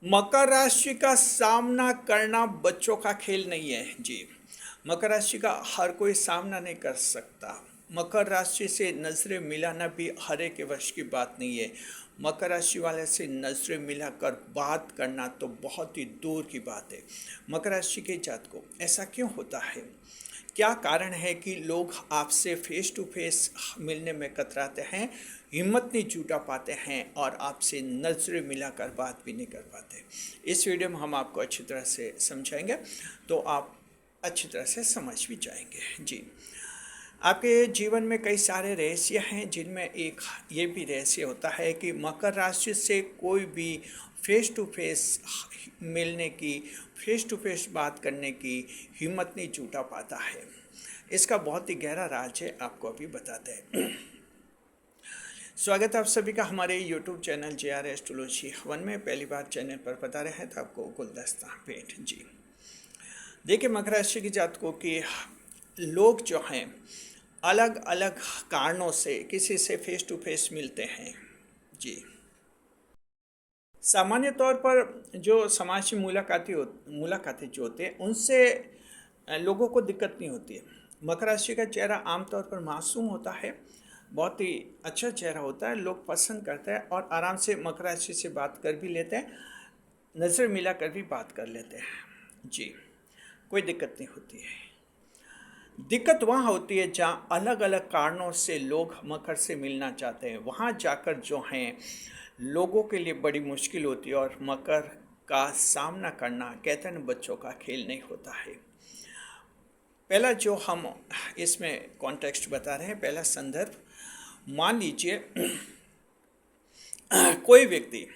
मकर राशि का सामना करना बच्चों का खेल नहीं है जी। मकर राशि का हर कोई सामना नहीं कर सकता। मकर राशि से नजरें मिलाना भी हर एक के वश की बात नहीं है। मकर राशि वाले से नजरें मिलाकर बात करना तो बहुत ही दूर की बात है। मकर राशि के जातकों ऐसा क्यों होता है? क्या कारण है कि लोग आपसे फेस टू फेस मिलने में कतराते हैं, हिम्मत नहीं जुटा पाते हैं और आपसे नजरें मिलाकर बात भी नहीं कर पाते? इस वीडियो में हम आपको अच्छी तरह से समझाएंगे तो आप अच्छी तरह से समझ भी जाएंगे जी। आपके जीवन में कई सारे रहस्य हैं, जिनमें एक ये भी रहस्य होता है कि मकर राशि से कोई भी फेस टू फेस मिलने की, फेस टू फेस बात करने की हिम्मत नहीं जुटा पाता है। इसका बहुत ही गहरा राज है, आपको अभी बताते हैं। स्वागत है आप सभी का हमारे YouTube channel JR astrology one में। पहली बार चैनल पर पधारे हैं तो आपको गुलदस्ता भेंट जी। देखिए, मकर राशि की जातकों की लोग जो हैं अलग अलग कारणों से किसी से फेस टू फेस मिलते हैं जी। सामान्य तौर पर जो समाज की मुलाकातें जो होते हैं उनसे लोगों को दिक्कत नहीं होती है। मकर राशि का चेहरा आमतौर पर मासूम होता है, बहुत ही अच्छा चेहरा होता है, लोग पसंद करते हैं और आराम से मकर राशि से बात कर भी लेते हैं, नज़र मिला कर भी बात कर लेते हैं जी। कोई दिक्कत नहीं होती है। दिक्कत वहाँ होती है जहाँ अलग अलग कारणों से लोग मकर से मिलना चाहते हैं, वहाँ जाकर जो हैं लोगों के लिए बड़ी मुश्किल होती है और मकर का सामना करना कहते हैं बच्चों का खेल नहीं होता है। पहला जो हम इसमें कॉन्टेक्स्ट बता रहे हैं, पहला संदर्भ, मान लीजिए कोई व्यक्ति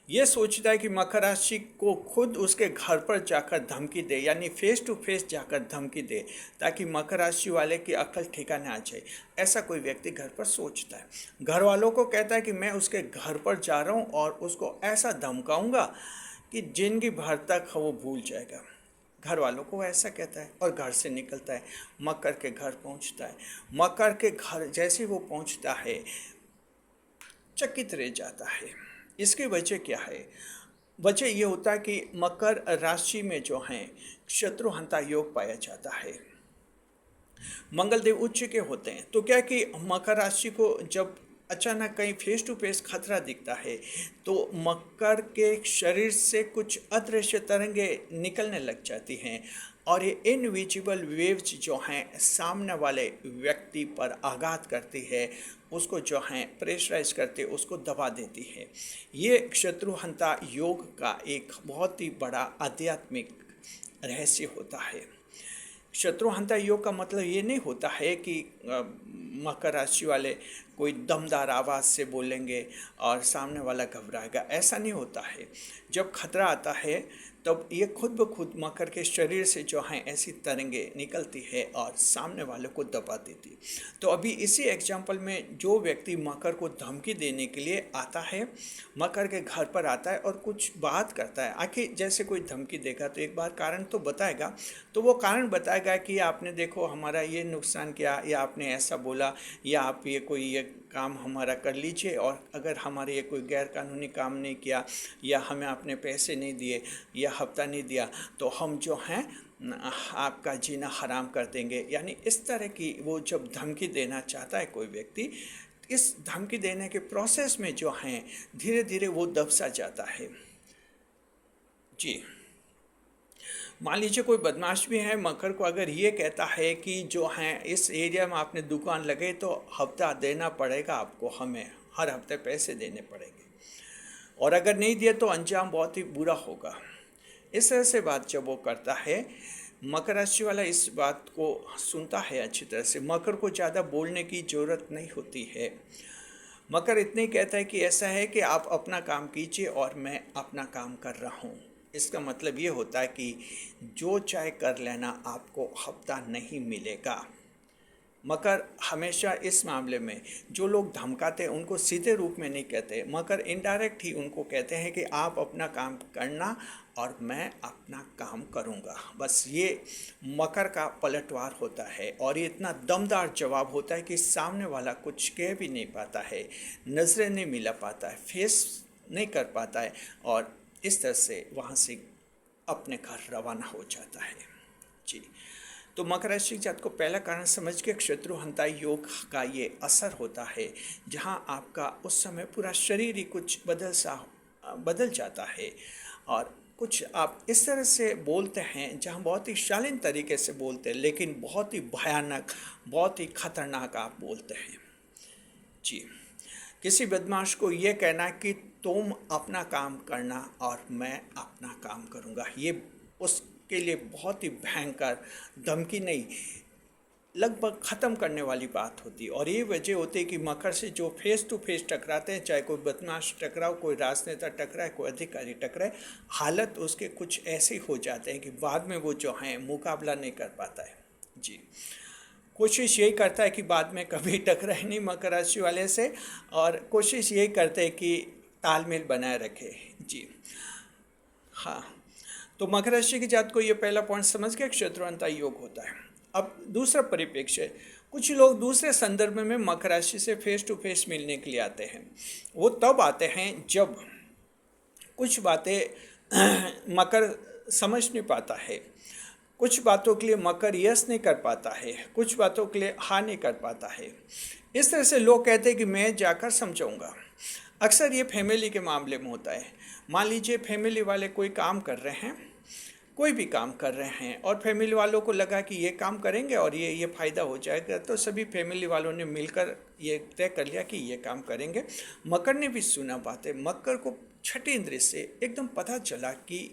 ये सोचता है कि मकर राशि को खुद उसके घर पर जाकर धमकी दे, यानी फेस टू फेस जाकर धमकी दे, ताकि मकर राशि वाले की अक्ल ठिकाने आ जाए। ऐसा कोई व्यक्ति घर पर सोचता है, घर वालों को कहता है कि मैं उसके घर पर जा रहा हूँ और उसको ऐसा धमकाऊंगा कि जिंदगी भर तक वो भूल जाएगा। घर वालों को ऐसा कहता है और घर से निकलता है, मकर के घर पहुँचता है। मकर के घर जैसे वो पहुँचता है चकित रह जाता है। इसकी वजह क्या है? वजह ये होता है कि मकर राशि में जो हैं शत्रुहंता योग पाया जाता है। मंगल देव उच्च के होते हैं, तो क्या कि मकर राशि को जब अचानक कहीं फेस टू फेस खतरा दिखता है तो मकर के शरीर से कुछ अदृश्य तरंगे निकलने लग जाती हैं और ये इनविजिबल वेव्स जो हैं सामने वाले व्यक्ति पर आघात करती है, उसको जो है प्रेशराइज करते, उसको दबा देती है। ये शत्रुहंता योग का एक बहुत ही बड़ा आध्यात्मिक रहस्य होता है। शत्रुहंता योग का मतलब ये नहीं होता है कि मकर राशि वाले कोई दमदार आवाज़ से बोलेंगे और सामने वाला घबराएगा, ऐसा नहीं होता है। जब खतरा आता है तब ये खुद ब खुद मकर के शरीर से जो है ऐसी तरंगे निकलती है और सामने वाले को दबा देती। तो अभी इसी एग्जाम्पल में जो व्यक्ति मकर को धमकी देने के लिए आता है, मकर के घर पर आता है और कुछ बात करता है, आखिर जैसे कोई धमकी देगा तो एक बार कारण तो बताएगा, तो वो कारण बताएगा कि आपने देखो हमारा ये नुकसान किया, या आपने ऐसा बोला, या आप ये कोई ये काम हमारा कर लीजिए, और अगर हमारे ये कोई गैर कानूनी काम नहीं किया या हमें आपने पैसे नहीं दिए या हफ्ता नहीं दिया तो हम जो हैं आपका जीना हराम कर देंगे। यानी इस तरह की वो जब धमकी देना चाहता है कोई व्यक्ति, इस धमकी देने के प्रोसेस में जो हैं धीरे धीरे वो दबसा जाता है जी। मान लीजिए कोई बदमाश भी है, मकर को अगर ये कहता है कि जो हैं इस एरिया में आपने दुकान लगे तो हफ्ता देना पड़ेगा आपको, हमें हर हफ्ते पैसे देने पड़ेंगे, और अगर नहीं दिए तो अंजाम बहुत ही बुरा होगा। इस तरह से बात जब वो करता है, मकर राशि वाला इस बात को सुनता है अच्छी तरह से। मकर को ज़्यादा बोलने की ज़रूरत नहीं होती है। मकर इतने ही कहता है कि ऐसा है कि आप अपना काम कीजिए और मैं अपना काम कर रहा हूँ। इसका मतलब ये होता है कि जो चाहे कर लेना, आपको हफ्ता नहीं मिलेगा। मकर हमेशा इस मामले में जो लोग धमकाते हैं उनको सीधे रूप में नहीं कहते, मकर इनडायरेक्ट ही उनको कहते हैं कि आप अपना काम करना और मैं अपना काम करूंगा। बस ये मकर का पलटवार होता है और ये इतना दमदार जवाब होता है कि सामने वाला कुछ कह भी नहीं पाता है, नज़रें नहीं मिला पाता है, फेस नहीं कर पाता है, और इस तरह से वहाँ से अपने घर रवाना हो जाता है। जी, तो मकर राशि जात को पहला कारण समझ के शत्रुहंता योग का ये असर होता है, जहाँ आपका उस समय पूरा शरीर ही कुछ बदल जाता है और कुछ आप इस तरह से बोलते हैं जहाँ बहुत ही शालीन तरीके से बोलते हैं, लेकिन बहुत ही भयानक, बहुत ही खतरनाक आप बोलते हैं। जी, किसी बदमाश को ये कहना कि तुम अपना काम करना और मैं अपना काम करूँगा, ये उसके लिए बहुत ही भयंकर धमकी नहीं, लगभग ख़त्म करने वाली बात होती है। और ये वजह होती है कि मकर से जो फेस टू फेस टकराते हैं, चाहे कोई बदमाश टकराओ, कोई राजनेता टकराए, कोई अधिकारी टकराए, हालत उसके कुछ ऐसे हो जाते हैं कि बाद में वो जो हैं मुकाबला नहीं कर पाता है। जी, कोशिश यही करता है कि बाद में कभी टकराए नहीं मकर राशि वाले से, और कोशिश यही करते हैं कि तालमेल बनाए रखे। जी हाँ, तो मकर राशि की जात को ये पहला पॉइंट समझ के शत्रुअंता योग होता है। अब दूसरा परिप्रेक्ष्य, कुछ लोग दूसरे संदर्भ में मकर राशि से फेस टू फेस मिलने के लिए आते हैं। वो तब आते हैं जब कुछ बातें मकर समझ नहीं पाता है, कुछ बातों के लिए मकर यस नहीं कर पाता है, कुछ बातों के लिए हाँ नहीं कर पाता है। इस तरह से लोग कहते हैं कि मैं जाकर समझाऊंगा। अक्सर ये फैमिली के मामले में होता है। मान लीजिए फैमिली वाले कोई काम कर रहे हैं, कोई भी काम कर रहे हैं, और फैमिली वालों को लगा कि ये काम करेंगे और ये फ़ायदा हो जाएगा, तो सभी फैमिली वालों ने मिलकर ये तय कर लिया कि ये काम करेंगे। मकर ने भी सुना बातें, मकर को छठी इंद्रिय से एकदम पता चला कि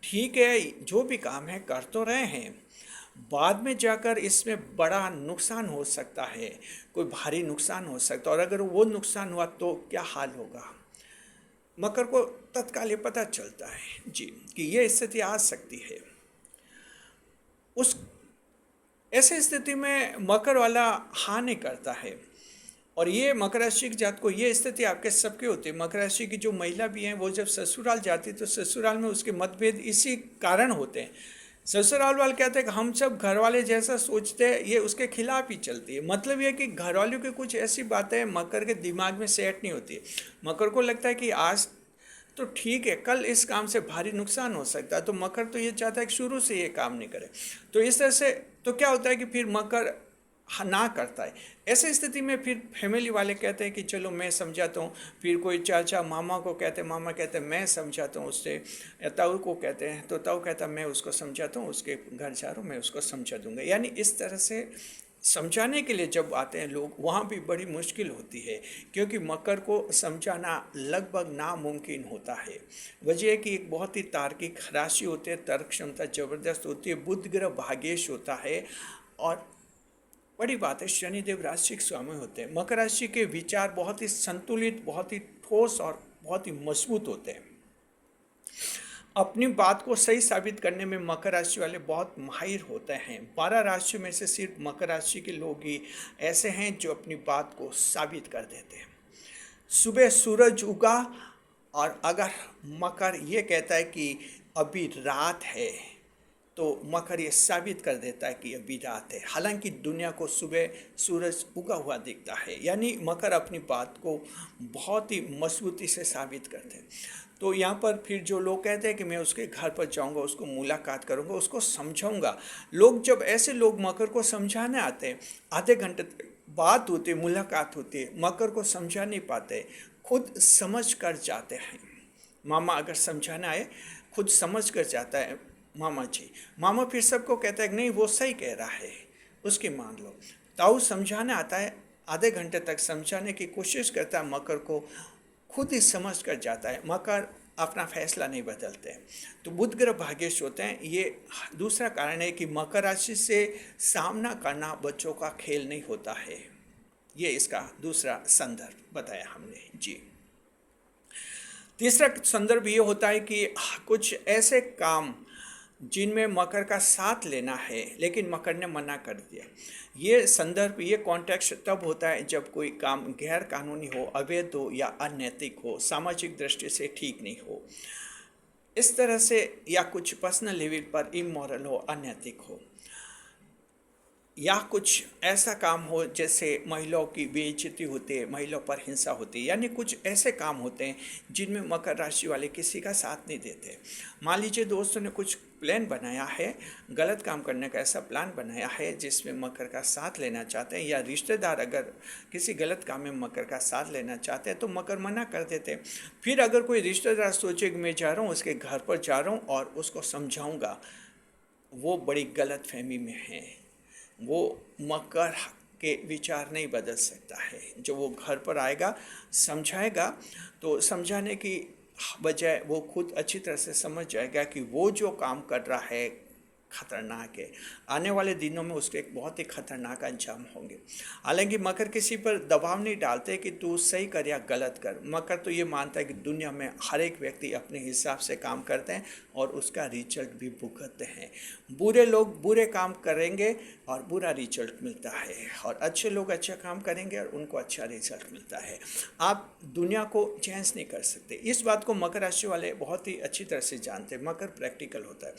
ठीक है, जो भी काम है कर तो रहे हैं, बाद में जाकर इसमें बड़ा नुकसान हो सकता है, कोई भारी नुकसान हो सकता है, और अगर वो नुकसान हुआ तो क्या हाल होगा। मकर को तत्काल ये पता चलता है जी कि ये स्थिति आ सकती है। उस ऐसे स्थिति में मकर वाला हाँ नहीं करता है। और ये मकर राशि की जात को ये स्थिति आपके सबके होती है। मकर राशि की जो महिला भी हैं, वो जब ससुराल जाती है तो ससुराल में उसके मतभेद इसी कारण होते हैं। ससुराल वाले कहते हैं कि हम सब घर वाले जैसा सोचते हैं, ये उसके खिलाफ ही चलती है। मतलब ये कि घर वालों की कुछ ऐसी बातें मकर के दिमाग में सेट नहीं होती है। मकर को लगता है कि आज तो ठीक है, कल इस काम से भारी नुकसान हो सकता है, तो मकर तो ये चाहता है कि शुरू से ये काम नहीं करे। तो इस तरह से तो क्या होता है कि फिर मकर ना करता है। ऐसी स्थिति में फिर फैमिली वाले कहते हैं कि चलो मैं समझाता हूँ, फिर कोई चाचा मामा को कहते हैं, मामा कहते हैं मैं समझाता हूँ उससे, या ताऊ को कहते हैं तो ताऊ कहता है मैं उसको समझाता हूँ, उसके घर जा रहा हूँ, मैं उसको समझा दूँगा। यानी इस तरह से समझाने के लिए जब आते हैं लोग, वहाँ भी बड़ी मुश्किल होती है, क्योंकि मकर को समझाना लगभग नामुमकिन होता है। वजह है कि एक बहुत ही तार्किक राशि होती है, तर्क क्षमता ज़बरदस्त होती है, बुध ग्रह भाग्येश होता है, और बड़ी बात है शनिदेव राशि के स्वामी होते हैं। मकर राशि के विचार बहुत ही संतुलित, बहुत ही ठोस और बहुत ही मजबूत होते हैं। अपनी बात को सही साबित करने में मकर राशि वाले बहुत माहिर होते हैं। 12 राशियों में से सिर्फ मकर राशि के लोग ही ऐसे हैं जो अपनी बात को साबित कर देते हैं। सुबह सूरज उगा और अगर मकर ये कहता है कि अभी रात है, तो मकर ये साबित कर देता है कि अभी रात है, हालांकि दुनिया को सुबह सूरज उगा हुआ दिखता है। यानी मकर अपनी बात को बहुत ही मजबूती से साबित करते हैं। तो यहाँ पर फिर जो लोग कहते हैं कि मैं उसके घर पर जाऊँगा, उसको मुलाकात करूँगा, उसको समझाऊँगा, लोग जब ऐसे लोग मकर को समझाने आते हैं, आधे घंटे तक बात होती है, मुलाकात होती है, मकर को समझा नहीं पाते, खुद समझ कर जाते हैं। मामा अगर समझाना आए, खुद समझ कर जाता है मामा जी। मामा फिर सबको कहता है कि नहीं वो सही कह रहा है, उसकी मान लो। ताऊ समझाने आता है, आधे घंटे तक समझाने की कोशिश करता है, मकर को खुद ही समझ कर जाता है। मकर अपना फैसला नहीं बदलते। तो बुध ग्रह भाग्येश होते हैं। ये दूसरा कारण है कि मकर राशि से सामना करना बच्चों का खेल नहीं होता है। ये इसका दूसरा संदर्भ बताया हमने जी। तीसरा संदर्भ ये होता है कि कुछ ऐसे काम जिनमें मकर का साथ लेना है, लेकिन मकर ने मना कर दिया। ये संदर्भ, ये कॉन्टेक्स्ट तब होता है जब कोई काम गैर कानूनी हो, अवैध हो या अनैतिक हो, सामाजिक दृष्टि से ठीक नहीं हो, इस तरह से, या कुछ पर्सनल लेवल पर इमोरल हो, अनैतिक हो। या कुछ ऐसा काम हो जैसे महिलाओं की बेइज्जती होती है, महिलाओं पर हिंसा होती है, यानी कुछ ऐसे काम होते हैं जिनमें मकर राशि वाले किसी का साथ नहीं देते। मान लीजिए दोस्तों ने कुछ प्लान बनाया है, गलत काम करने का ऐसा प्लान बनाया है जिसमें मकर का साथ लेना चाहते हैं, या रिश्तेदार अगर किसी गलत काम में मकर का साथ लेना चाहते हैं तो मकर मना कर देते हैं। फिर अगर कोई रिश्तेदार सोचे कि मैं जा रहा हूँ उसके घर पर जा रहा हूँ और उसको समझाऊंगा, वो बड़ी गलत फहमी में है। वो मकर के विचार नहीं बदल सकता है। जब वो घर पर आएगा समझाएगा तो समझाने की बजाय वो खुद अच्छी तरह से समझ जाएगा कि वो जो काम कर रहा है खतरनाक है, आने वाले दिनों में उसके एक बहुत ही खतरनाक अंजाम होंगे। हालांकि मकर किसी पर दबाव नहीं डालते कि तू सही कर या गलत कर। मकर तो ये मानता है कि दुनिया में हर एक व्यक्ति अपने हिसाब से काम करते हैं और उसका रिजल्ट भी भुगतते हैं। बुरे लोग बुरे काम करेंगे और बुरा रिजल्ट मिलता है, और अच्छे लोग अच्छा काम करेंगे और उनको अच्छा रिजल्ट मिलता है। आप दुनिया को चेंज नहीं कर सकते। इस बात को मकर राशि वाले बहुत ही अच्छी तरह से जानते हैं। मकर प्रैक्टिकल होता है।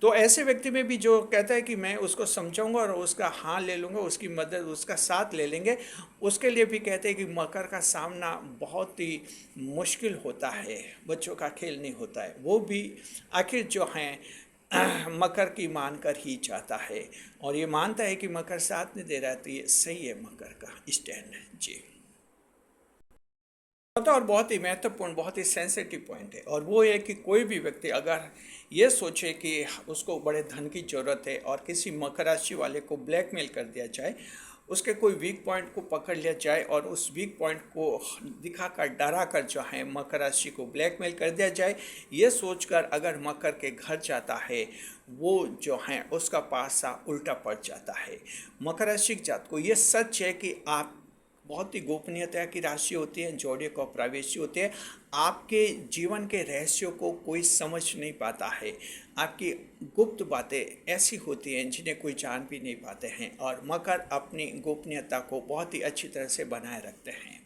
तो ऐसे व्यक्ति में भी जो कहता है कि मैं उसको समझाऊंगा और उसका हाँ ले लूँगा, उसकी मदद उसका साथ ले लेंगे, उसके लिए भी कहते हैं कि मकर का सामना बहुत ही मुश्किल होता है, बच्चों का खेल नहीं होता है। वो भी आखिर जो हैं मकर की मानकर ही चाहता है, और ये मानता है कि मकर साथ नहीं दे रहा है, तो ये सही है मकर का स्टैंड। जी होता, और बहुत ही महत्वपूर्ण, बहुत ही सेंसिटिव पॉइंट है, और वो है कि कोई भी व्यक्ति अगर ये सोचे कि उसको बड़े धन की ज़रूरत है और किसी मकर राशि वाले को ब्लैकमेल कर दिया जाए, उसके कोई वीक पॉइंट को पकड़ लिया जाए और उस वीक पॉइंट को दिखाकर डरा कर जो है मकर राशि को ब्लैकमेल कर दिया जाए, ये सोचकर अगर मकर के घर जाता है, वो जो है उसका पासा उल्टा पड़ जाता है। मकर राशि के जात को ये सच है कि आप बहुत ही गोपनीयता की राशि होती है, जोड़ियों को प्रावेशी होते हैं। आपके जीवन के रहस्यों को कोई समझ नहीं पाता है। आपकी गुप्त बातें ऐसी होती हैं जिन्हें कोई जान भी नहीं पाते हैं, और मकर अपनी गोपनीयता को बहुत ही अच्छी तरह से बनाए रखते हैं।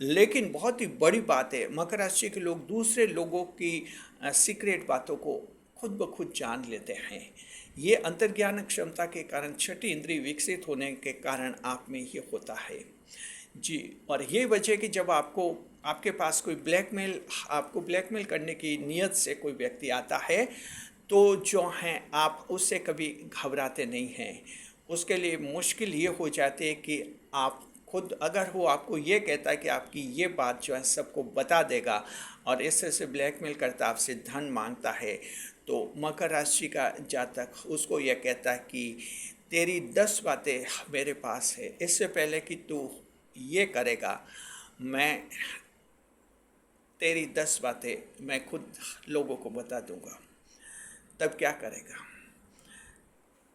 लेकिन बहुत ही बड़ी बात है, मकर राशि के लोग दूसरे लोगों की सीक्रेट बातों को खुद ब खुद जान लेते हैं। ये अंतर्ज्ञान क्षमता के कारण, छठी इंद्रिय विकसित होने के कारण आप में ये होता है। जी, और ये वजह कि जब आपके पास कोई आपको ब्लैकमेल करने की नीयत से कोई व्यक्ति आता है, तो जो हैं आप उससे कभी घबराते नहीं हैं। उसके लिए मुश्किल ये हो जाती है कि आप खुद, अगर वो आपको ये कहता है कि आपकी ये बात जो है सबको बता देगा और इससे से ब्लैकमेल करता, आपसे धन मांगता है, तो मकर राशि का जातक उसको यह कहता है कि तेरी 10 बातें मेरे पास है, इससे पहले कि तू ये करेगा, मैं तेरी 10 बातें मैं खुद लोगों को बता दूंगा। तब क्या करेगा?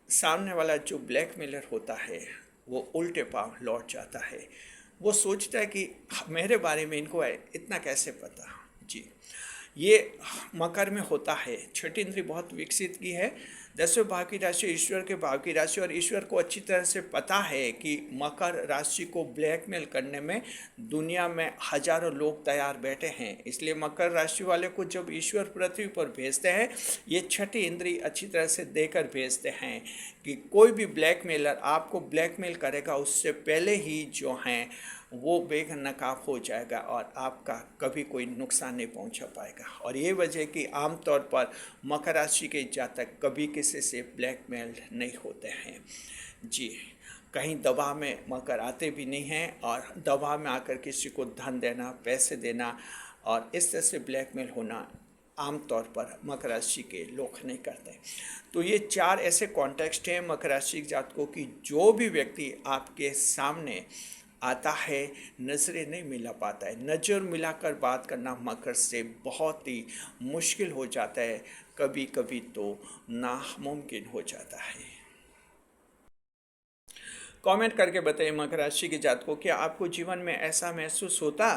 सामने वाला जो ब्लैकमेलर होता है वो उल्टे पांव लौट जाता है। वो सोचता है कि मेरे बारे में इनको इतना कैसे पता। जी, ये मकर में होता है। छठी इंद्री बहुत विकसित की है। 10वें भाव की राशि ईश्वर के भाव की राशि, और ईश्वर को अच्छी तरह से पता है कि मकर राशि को ब्लैकमेल करने में दुनिया में हजारों लोग तैयार बैठे हैं। इसलिए मकर राशि वाले को जब ईश्वर पृथ्वी पर भेजते हैं, ये छठी इंद्री अच्छी तरह से देकर भेजते हैं कि कोई भी ब्लैकमेलर आपको ब्लैकमेल करेगा, उससे पहले ही जो हैं वो बेनकाब हो जाएगा और आपका कभी कोई नुकसान नहीं पहुंचा पाएगा। और ये वजह कि आमतौर पर मकर राशि के जातक कभी किसी से ब्लैकमेल नहीं होते हैं। जी, कहीं दबाव में मकर आते भी नहीं हैं, और दबाव में आकर किसी को धन देना, पैसे देना और इस तरह से ब्लैकमेल होना आमतौर पर मकर राशि के लोग नहीं करते। तो ये 4 ऐसे कॉन्टेक्स्ट हैं मकर राशि के जातकों की, जो भी व्यक्ति आपके सामने आता है नज़रें नहीं मिला पाता है। नज़र मिलाकर बात करना मकर से बहुत ही मुश्किल हो जाता है, कभी कभी तो नामुमकिन हो जाता है। कमेंट करके बताइए मकर राशि के जातकों, क्या आपको जीवन में ऐसा महसूस होता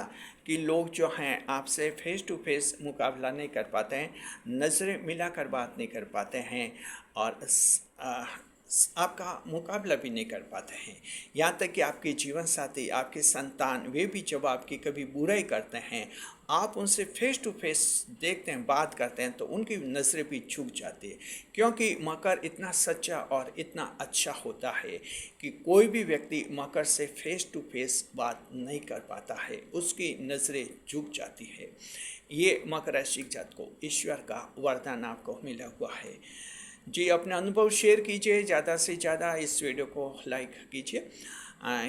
कि लोग जो हैं आपसे फेस टू फेस मुकाबला नहीं कर पाते हैं, नज़रें मिलाकर बात नहीं कर पाते हैं, और आपका मुकाबला भी नहीं कर पाते हैं। यहाँ तक कि आपके जीवन साथी, आपके संतान, वे भी जब आपकी कभी बुराई करते हैं, आप उनसे फेस टू फेस देखते हैं, बात करते हैं, तो उनकी नज़रें भी झुक जाती है, क्योंकि मकर इतना सच्चा और इतना अच्छा होता है कि कोई भी व्यक्ति मकर से फेस टू फेस बात नहीं कर पाता है, उसकी नज़रें झुक जाती है। ये मकर राशि जात को ईश्वर का वरदान आपको मिला हुआ है। जी, अपने अनुभव शेयर कीजिए, ज़्यादा से ज़्यादा इस वीडियो को लाइक कीजिए,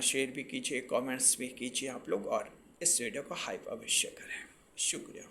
शेयर भी कीजिए, कमेंट्स भी कीजिए आप लोग, और इस वीडियो को हाइप अवश्य करें। शुक्रिया।